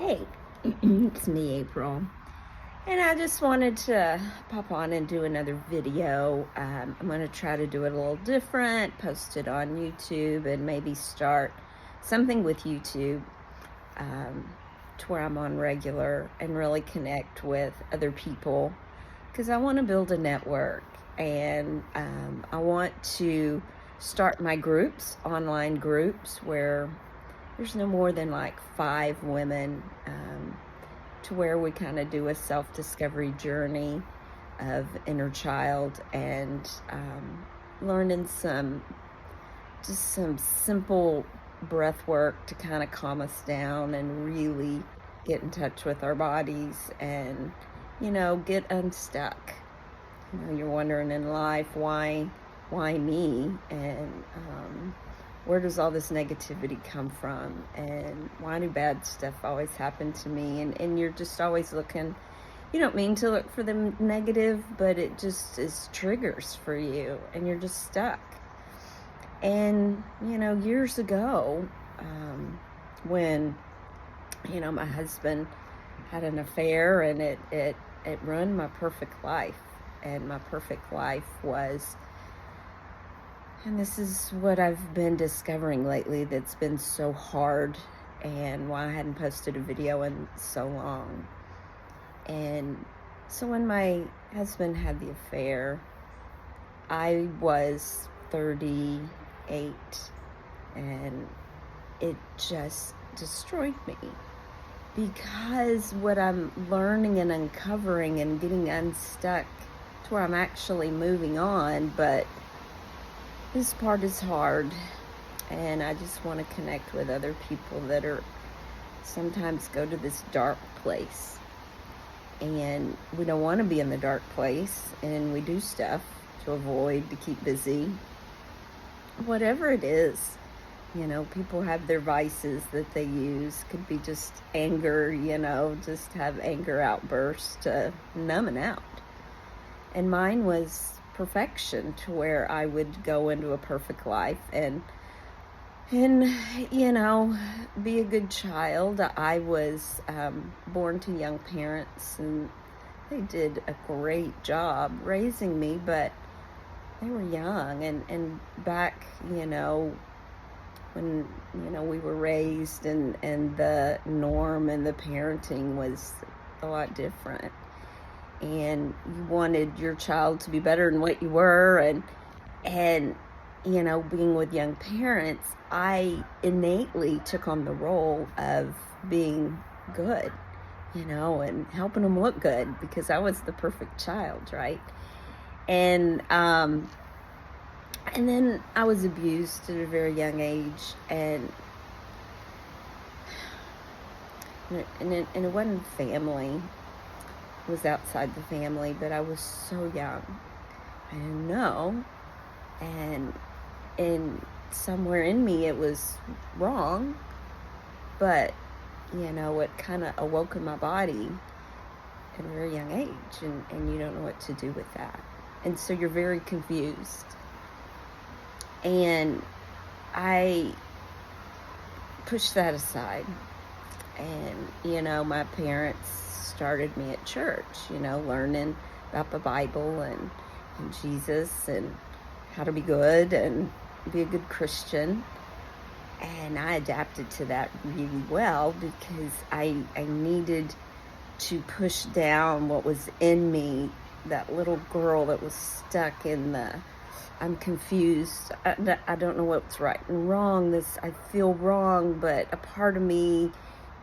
Hey, it's me, April, and I just wanted to pop on and do another video. I'm going to try to do it a little different, post it on YouTube, and maybe start something with YouTube to where I'm on regular and really connect with other people, because I want to build a network, and I want to start my groups, online groups, where there's no more than like 5 women, to where we kind of do a self-discovery journey of inner child and learning some simple breath work to kind of calm us down and really get in touch with our bodies and, get unstuck. You're wondering in life, why me? And where does all this negativity come from? And why do bad stuff always happen to me? And you're just always looking, you don't mean to look for the negative, but it just is triggers for you, and you're just stuck. And, years ago, when, my husband had an affair, and it ruined my perfect life. And my perfect life was, and this is what I've been discovering lately that's been so hard, and why I hadn't posted a video in so long. And so when my husband had the affair, I was 38, and it just destroyed me, because what I'm learning and uncovering and getting unstuck to where I'm actually moving on, but this part is hard, and I just want to connect with other people that are sometimes go to this dark place, and we don't want to be in the dark place, and we do stuff to avoid, to keep busy, whatever it is. People have their vices that they use. Could be just anger, just have anger outbursts to numb it out. And mine was perfection, to where I would go into a perfect life and be a good child. I was born to young parents, and they did a great job raising me, but they were young, and back, when, we were raised, and the norm and the parenting was a lot different. And you wanted your child to be better than what you were, and being with young parents, I innately took on the role of being good, and helping them look good, because I was the perfect child, right? And then I was abused at a very young age, and it wasn't family. It was outside the family, but I was so young. I didn't know, and somewhere in me it was wrong, but it kind of awoke in my body at a very young age, and you don't know what to do with that, and so you're very confused. And I pushed that aside, and my parents started me at church, learning about the Bible and Jesus, and how to be good and be a good Christian. And I adapted to that really well, because I needed to push down what was in me, that little girl that was stuck in I'm confused. I don't know what's right and wrong. I feel wrong, but a part of me,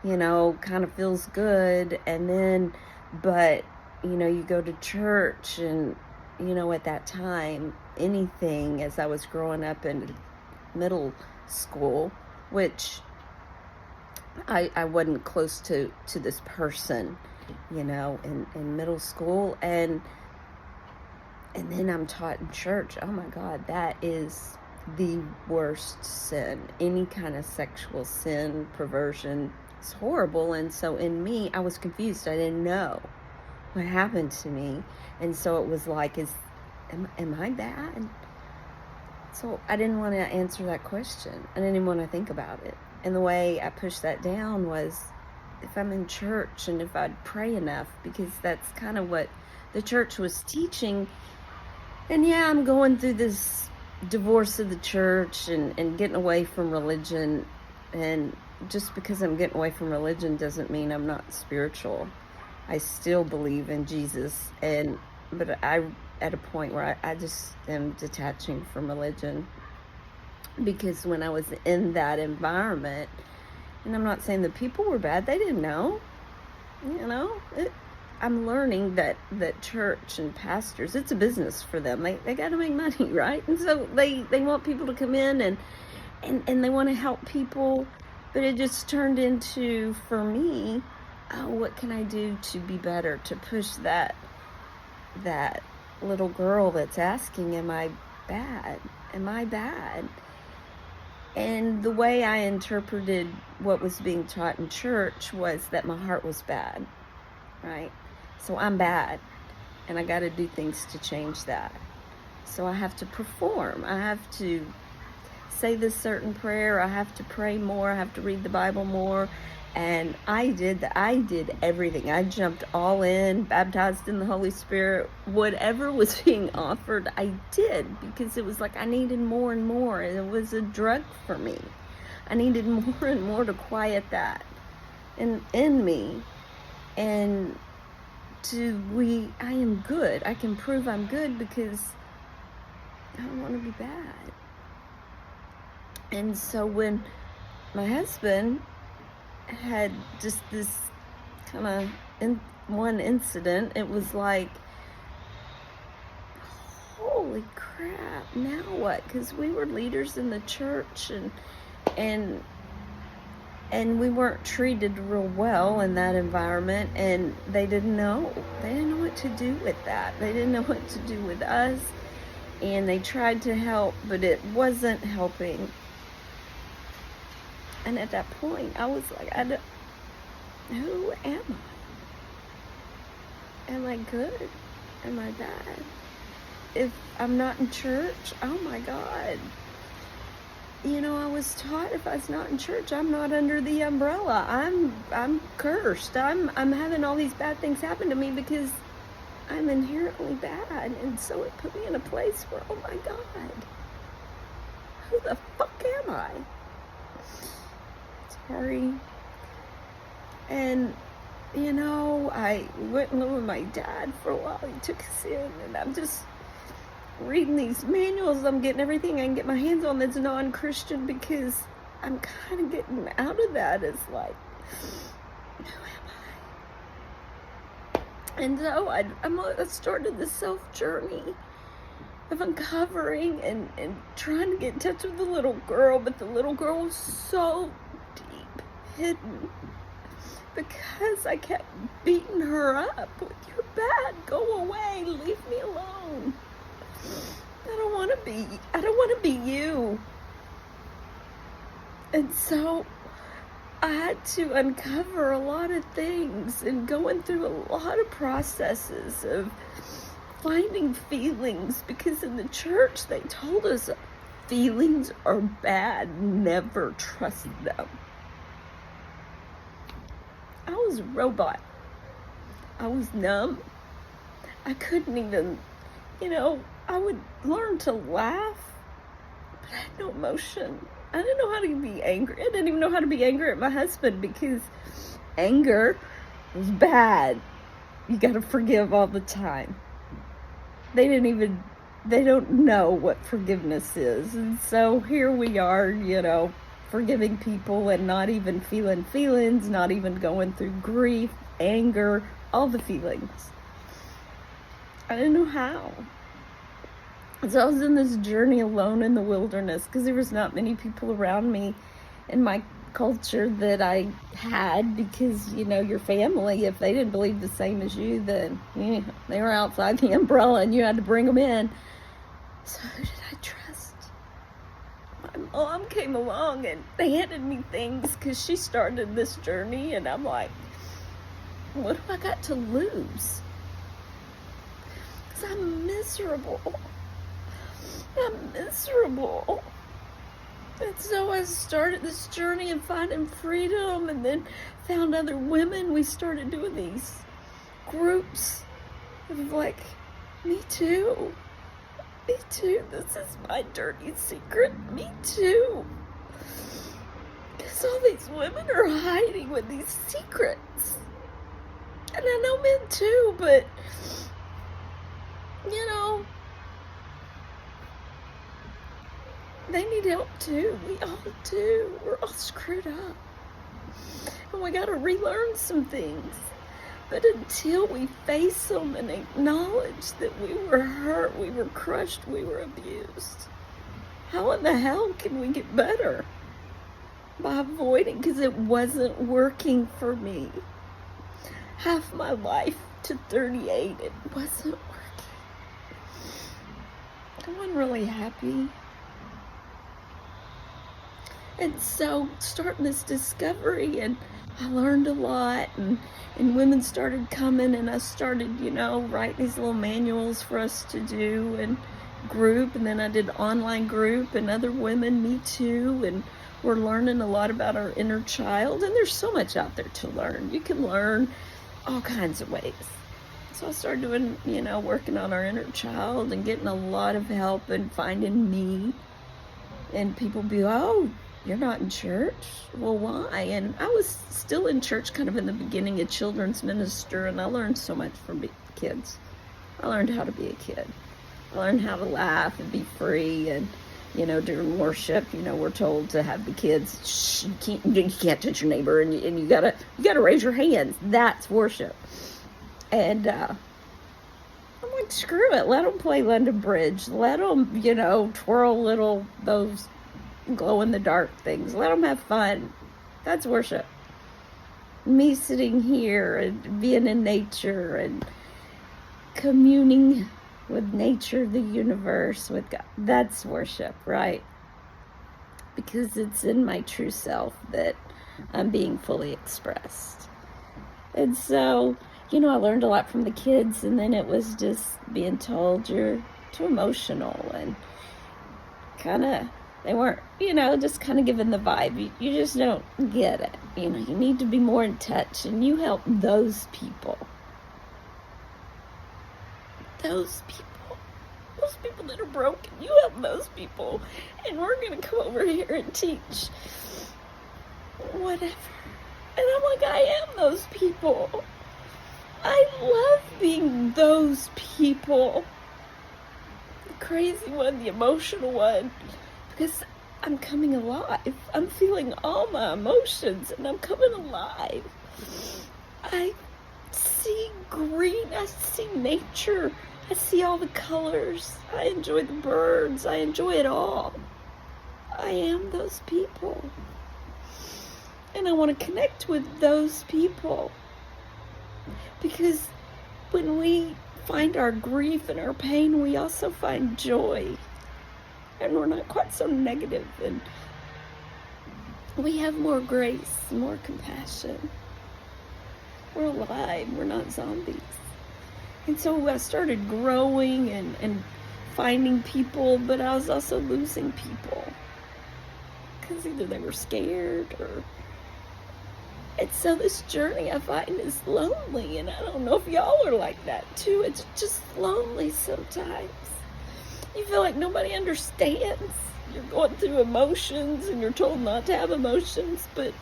kind of feels good. And then, but, you go to church, and, at that time, anything, as I was growing up in middle school, which I wasn't close to this person, in middle school, and then I'm taught in church, oh my God, that is the worst sin. Any kind of sexual sin, perversion, it's horrible. And so in me, I was confused. I didn't know what happened to me. And so it was like, am I bad? So I didn't want to answer that question. I didn't even want to think about it. And the way I pushed that down was, I'm in church and if I'd pray enough, because that's kind of what the church was teaching. And yeah, I'm going through this divorce of the church and getting away from religion. And just because I'm getting away from religion doesn't mean I'm not spiritual. I still believe in Jesus, but I'm at a point where I just am detaching from religion, because when I was in that environment, and I'm not saying the people were bad, they didn't know, I'm learning that church and pastors, it's a business for them. They got to make money, right? And so they want people to come in and they want to help people, but it just turned into, for me, oh, what can I do to be better, to push that little girl that's asking, am I bad? Am I bad? And the way I interpreted what was being taught in church was that my heart was bad, right? So I'm bad, and I got to do things to change that. So I have to perform. I have to say this certain prayer. I have to pray more. I have to read the Bible more. And I did everything. I jumped all in, baptized in the Holy Spirit. Whatever was being offered, I did, because it was like I needed more and more. And it was a drug for me. I needed more and more to quiet that in me. And I am good. I can prove I'm good because I don't want to be bad. And so when my husband had just this kind of one incident, it was like, holy crap, now what? Because we were leaders in the church, and we weren't treated real well in that environment, and they didn't know what to do with that. They didn't know what to do with us, and they tried to help, but it wasn't helping. And at that point, I was like, who am I? Am I good? Am I bad? If I'm not in church, oh my God. I was taught if I was not in church, I'm not under the umbrella. I'm cursed. I'm having all these bad things happen to me because I'm inherently bad. And so it put me in a place where, oh my God, who the fuck am I? Sorry. And I went and lived with my dad for a while. He took us in, and I'm just reading these manuals. I'm getting everything I can get my hands on that's non-Christian, because I'm kind of getting out of that. It's like, who am I? And so I started this self-journey of uncovering and trying to get in touch with the little girl, but the little girl was so deep hidden, because I kept beating her up with, you're bad, go away, leave me alone. I don't want to be you. And so I had to uncover a lot of things, and going through a lot of processes of finding feelings, because in the church they told us feelings are bad, never trust them. I was a robot. I was numb. I couldn't even, I would learn to laugh, but I had no emotion. I didn't know how to be angry. I didn't even know how to be angry at my husband, because anger was bad. You got to forgive all the time. They don't know what forgiveness is. And so here we are, forgiving people and not even feeling feelings, not even going through grief, anger, all the feelings. I didn't know how. So I was in this journey alone in the wilderness, because there was not many people around me in my culture that I had, because, your family, if they didn't believe the same as you, then they were outside the umbrella and you had to bring them in. So who did I trust? My mom came along and handed me things, because she started this journey, and I'm like, what have I got to lose? Because I'm miserable. I'm miserable. And so I started this journey of finding freedom, and then found other women. We started doing these groups of like, me too. Me too. This is my dirty secret. Me too. Because all these women are hiding with these secrets. And I know men too, but, you know, they need help too. We all do. We're all screwed up. And we gotta relearn some things. But until we face them and acknowledge that we were hurt, we were crushed, we were abused, how in the hell can we get better? By avoiding, because it wasn't working for me. Half my life to 38, it wasn't working. I wasn't really happy. And so starting this discovery, and I learned a lot, and women started coming, and I started, writing these little manuals for us to do, and group, and then I did online group, and other women, me too, and we're learning a lot about our inner child, and there's so much out there to learn. You can learn all kinds of ways. So I started doing, working on our inner child and getting a lot of help and finding me, and people be, oh, you're not in church? Well, why? And I was still in church kind of in the beginning, a children's minister, and I learned so much from kids. I learned how to be a kid. I learned how to laugh and be free, and, during worship, we're told to have the kids, shh, you can't touch your neighbor, and you gotta raise your hands. That's worship. And I'm like, screw it. Let them play London Bridge. Let them, twirl those glow-in-the-dark things. Let them have fun. That's worship. Me sitting here and being in nature and communing with nature, the universe, with God. That's worship, right? Because it's in my true self that I'm being fully expressed. And so, I learned a lot from the kids, and then it was just being told you're too emotional, and kind of, they weren't, just kind of giving the vibe. You just don't get it. You need to be more in touch, and you help those people. Those people that are broken, you help those people. And we're going to come over here and teach whatever. And I'm like, I am those people. I love being those people. The crazy one, the emotional one. Because I'm coming alive. I'm feeling all my emotions, and I'm coming alive. I see green. I see nature. I see all the colors. I enjoy the birds. I enjoy it all. I am those people. And I want to connect with those people. Because when we find our grief and our pain, we also find joy. And we're not quite so negative, and we have more grace, more compassion. We're alive, we're not zombies. And so I started growing and finding people, but I was also losing people. Because either they were scared or... And so this journey I find is lonely, and I don't know if y'all are like that too. It's just lonely sometimes. You feel like nobody understands. You're going through emotions, and you're told not to have emotions, but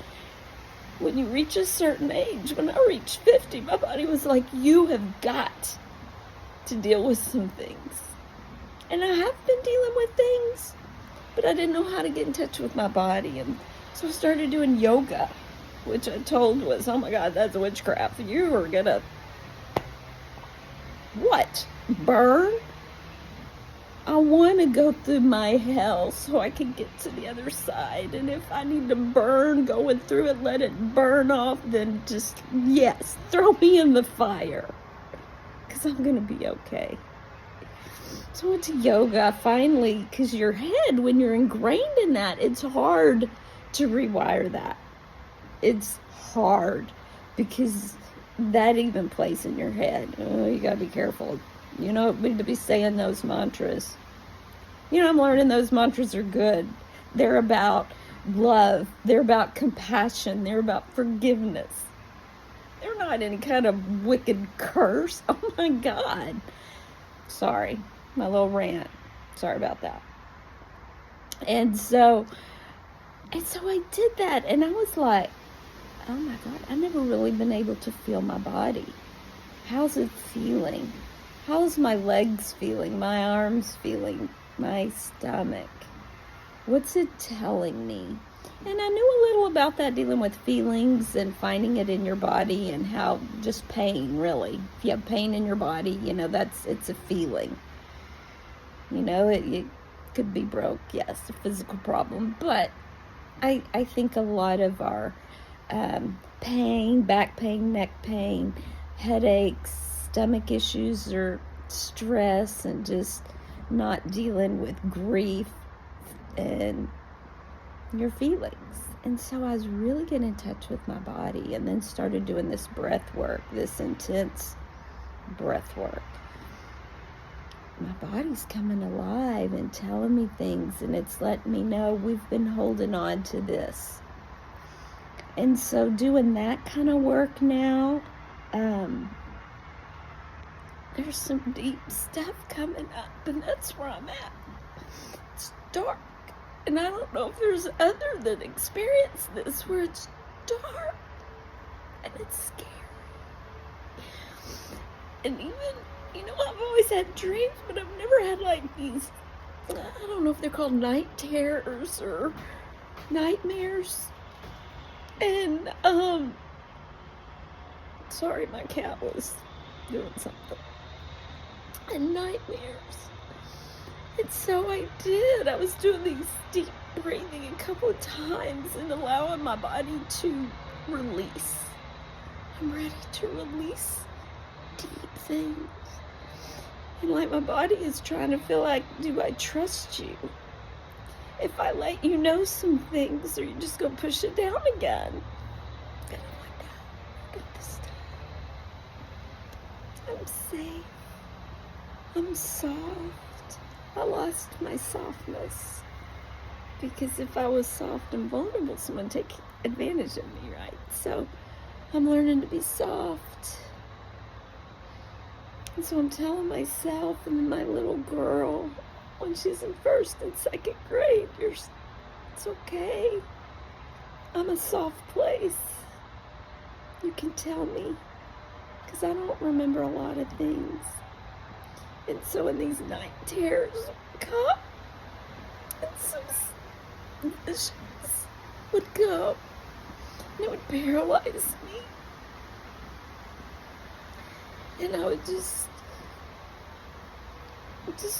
when you reach a certain age, when I reached 50, my body was like, you have got to deal with some things. And I have been dealing with things, but I didn't know how to get in touch with my body, and so I started doing yoga, which I told was, oh my God, that's witchcraft. You are gonna, what, burn? I want to go through my hell so I can get to the other side. And if I need to burn going through it, let it burn off, then just, yes, throw me in the fire. Because I'm going to be okay. So I went to yoga finally, because your head, when you're ingrained in that, it's hard to rewire that. It's hard because that even plays in your head. Oh, you got to be careful. We need to be saying those mantras. I'm learning those mantras are good. They're about love. They're about compassion. They're about forgiveness. They're not any kind of wicked curse. Oh my God. Sorry, my little rant. Sorry about that. And so I did that, and I was like, oh my God, I've never really been able to feel my body. How's it feeling? How's my legs feeling? My arms feeling? My stomach? What's it telling me? And I knew a little about that, dealing with feelings and finding it in your body, and how just pain, really. If you have pain in your body, it's a feeling. It could be broke, yes, a physical problem. But I think a lot of our pain, back pain, neck pain, headaches, stomach issues, or stress, and just not dealing with grief and your feelings. And so I was really getting in touch with my body, and then started doing this breath work, this intense breath work. My body's coming alive and telling me things, and it's letting me know we've been holding on to this. And so doing that kind of work now, there's some deep stuff coming up, and that's where I'm at. It's dark, and I don't know if there's other that experience this, where it's dark and it's scary. And even, I've always had dreams, but I've never had like these, I don't know if they're called night terrors or nightmares. And, sorry, my cat was doing something. And nightmares. And so I did. I was doing these deep breathing a couple of times and allowing my body to release. I'm ready to release deep things. And like my body is trying to feel like, do I trust you? If I let you know some things, or you just gonna push it down again? And I'm like, no, I got this time. I'm safe. I'm soft. I lost my softness. Because if I was soft and vulnerable, someone would take advantage of me, right? So I'm learning to be soft. And so I'm telling myself and my little girl, when she's in 1st and 2nd grade, it's okay. I'm a soft place. You can tell me, because I don't remember a lot of things. And so when these night terrors come, and some visions would come, and it would paralyze me. And I would just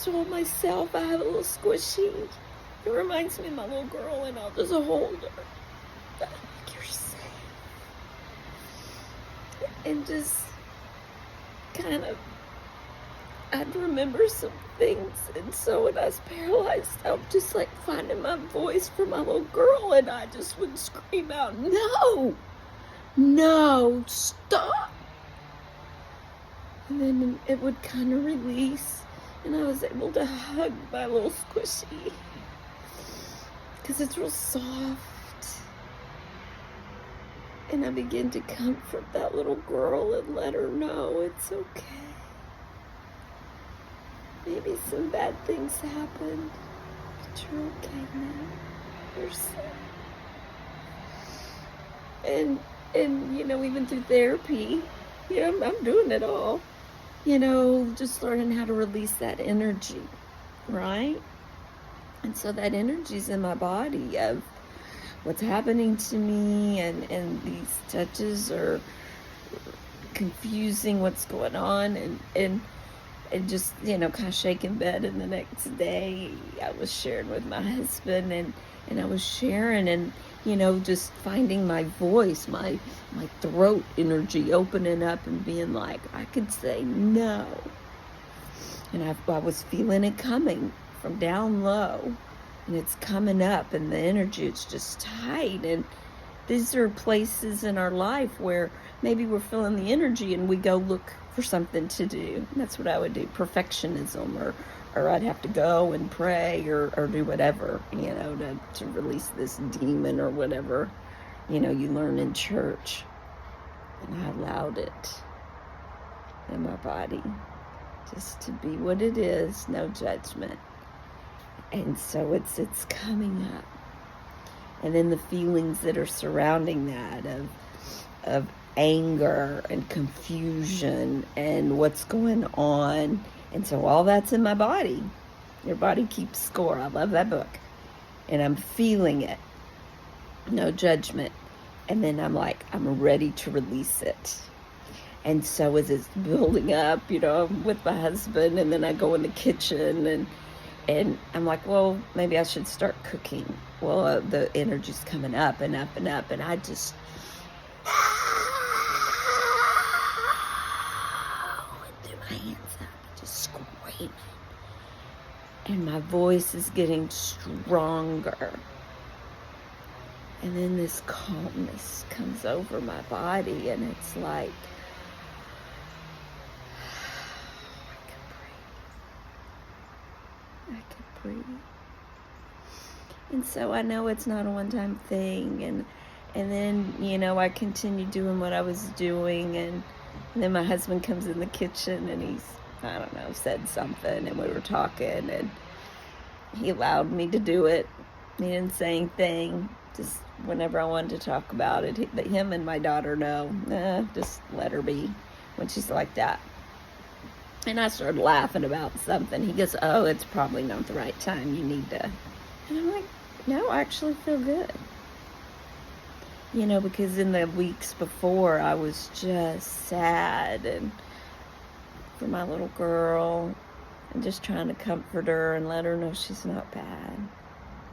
hold myself. I have a little squishy. It reminds me of my little girl, and I'll just hold her. I'm like, you're safe. And just kind of, I'd remember some things. And so when I was paralyzed, I was just like finding my voice for my little girl, and I just would scream out, no, stop. And then it would kind of release, and I was able to hug my little squishy, because it's real soft. And I began to comfort that little girl and let her know it's okay. Maybe some bad things happened, but you're okay now. You're safe. And even through therapy, I'm doing it all. Just learning how to release that energy, right? And so that energy's in my body of what's happening to me, and these touches are confusing what's going on, and just, kind of shaking bed. And the next day I was sharing with my husband, and I was sharing, and just finding my voice, my throat energy opening up and being like, I could say no. And I was feeling it coming from down low, and it's coming up, and the energy, it's just tight. And these are places in our life where maybe we're feeling the energy and we go look for something to do. And that's what I would do, perfectionism, or I'd have to go and pray or do whatever, to release this demon or whatever, you learn in church. And I allowed it in my body just to be what it is, no judgment. And so it's coming up. And then the feelings that are surrounding that of anger and confusion and what's going on. And so all that's in my body. Your body keeps score. I love that book. And I'm feeling it. No judgment. And then I'm like, I'm ready to release it. And so as it's building up, I'm with my husband, and then I go in the kitchen and I'm like, well, maybe I should start cooking. Well, the energy's coming up and up and up, and I just and threw my hands up, just screaming. And my voice is getting stronger. And then this calmness comes over my body, and it's like, I can breathe. And so I know it's not a one-time thing, and then, I continue doing what I was doing, and then my husband comes in the kitchen, and he's, I don't know, said something, and we were talking, and he allowed me to do it. He didn't say anything. Just whenever I wanted to talk about it, him and my daughter know, just let her be when she's like that. And I started laughing about something. He goes, oh, it's probably not the right time. You need to. And I'm like, no, I actually feel good. Because in the weeks before, I was just sad and for my little girl and just trying to comfort her and let her know she's not bad.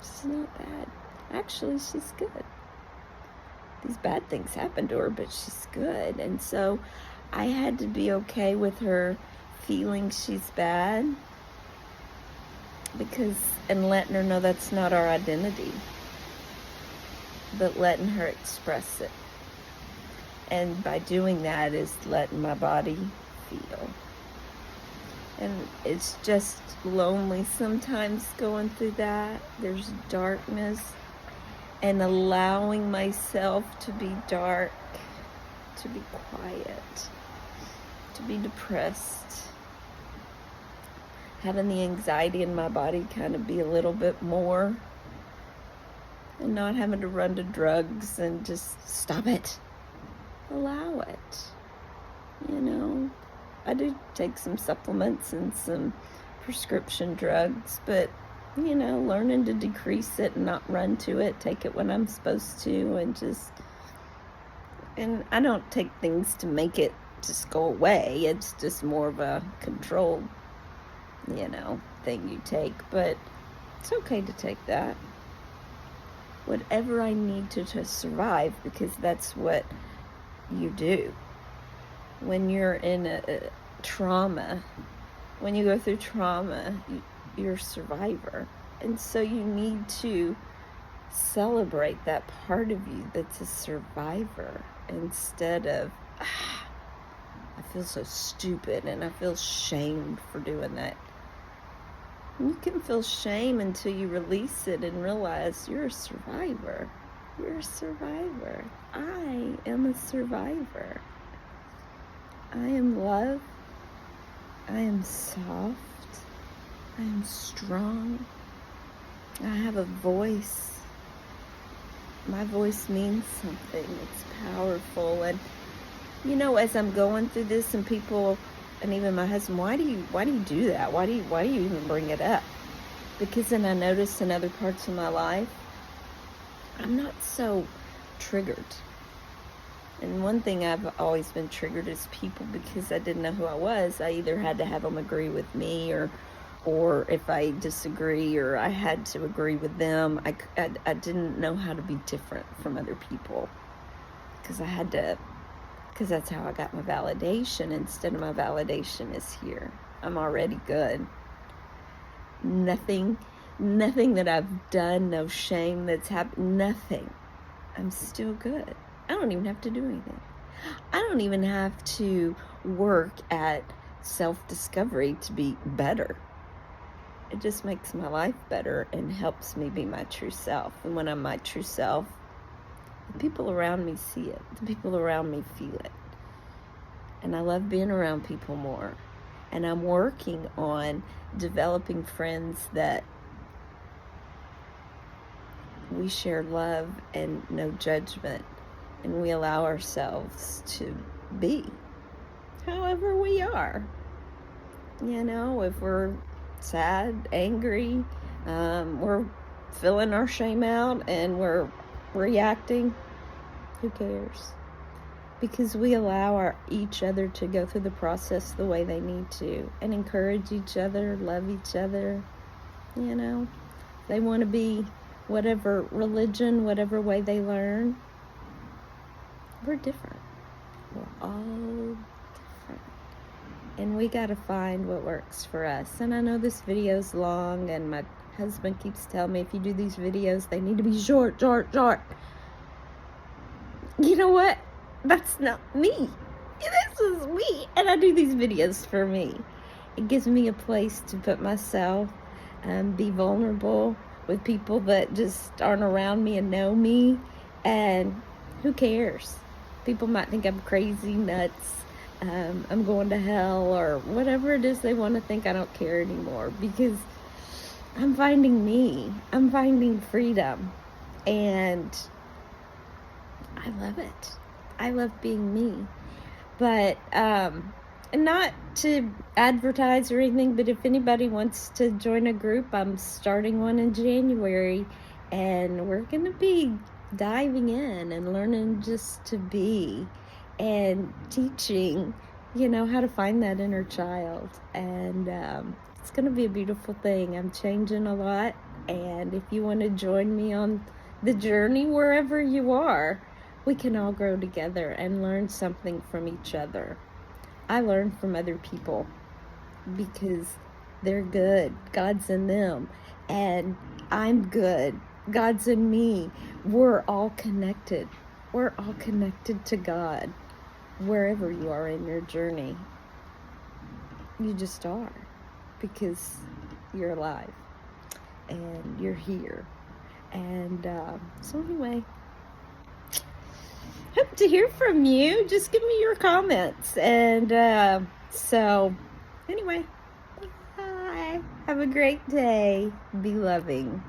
She's not bad. Actually, she's good. These bad things happen to her, but she's good. And so I had to be okay with her feeling she's bad, and letting her know that's not our identity, but letting her express it. And by doing that is letting my body feel. And it's just lonely sometimes going through that. There's darkness, and allowing myself to be dark, to be quiet, to be depressed, having the anxiety in my body kind of be a little bit more, and not having to run to drugs and just stop it. Allow it. I do take some supplements and some prescription drugs, but learning to decrease it and not run to it, take it when I'm supposed to, and I don't take things to make it just go away. It's just more of a controlled, thing you take, but it's okay to take that. Whatever I need to survive, because that's what you do. When you're in a trauma, when you go through trauma, you're a survivor. And so you need to celebrate that part of you that's a survivor, instead of, I feel so stupid and I feel shamed for doing that. You can feel shame until you release it and realize you're a survivor. You're a survivor. I am a survivor. I am loved. I am soft. I am strong. I have a voice. My voice means something. It's powerful. And as I'm going through this, and people, and even my husband, why do you do that? Why do you even bring it up? Because then I notice in other parts of my life, I'm not so triggered. And one thing I've always been triggered is people, because I didn't know who I was. I either had to have them agree with me, or if I disagree, or I had to agree with them. I didn't know how to be different from other people, because that's how I got my validation. Instead of my validation is here. I'm already good. Nothing that I've done, no shame that's happened, nothing. I'm still good. I don't even have to do anything. I don't even have to work at self-discovery to be better. it just makes my life better and helps me be my true self. And when I'm my true self, the people around me see it. The people around me feel it. And I love being around people more. And I'm working on developing friends that we share love and no judgment. And we allow ourselves to be however we are. You know, if we're sad, angry, we're filling our shame out and we're reacting, who cares? Because we allow each other to go through the process the way they need to and encourage each other, love each other. You know, they want to be whatever religion, whatever way they learn. We're different. We're all different. And we got to find what works for us. And I know this video's long, and my husband keeps telling me if you do these videos, they need to be short. You know what? That's not me. This is me. And I do these videos for me. It gives me a place to put myself, be vulnerable with people that just aren't around me and know me. And who cares? People might think I'm crazy, nuts, I'm going to hell, or whatever it is they want to think. I don't care anymore, because I'm finding me. I'm finding freedom. And I love it. I love being me. But, and not to advertise or anything, but if anybody wants to join a group, I'm starting one in January, and we're going to be diving in and learning just to be and teaching, you know, how to find that inner child. And it's going to be a beautiful thing. I'm changing a lot, and if you want to join me on the journey wherever you are, we can all grow together and learn something from each other. I learn from other people because they're good. God's in them. And I'm good. God's in me. We're all connected. We're all connected to God. Wherever you are in your journey, you just are, because you're alive and you're here. And so anyway, hope to hear from you. Just give me your comments. And so anyway, bye. Have a great day. Be loving.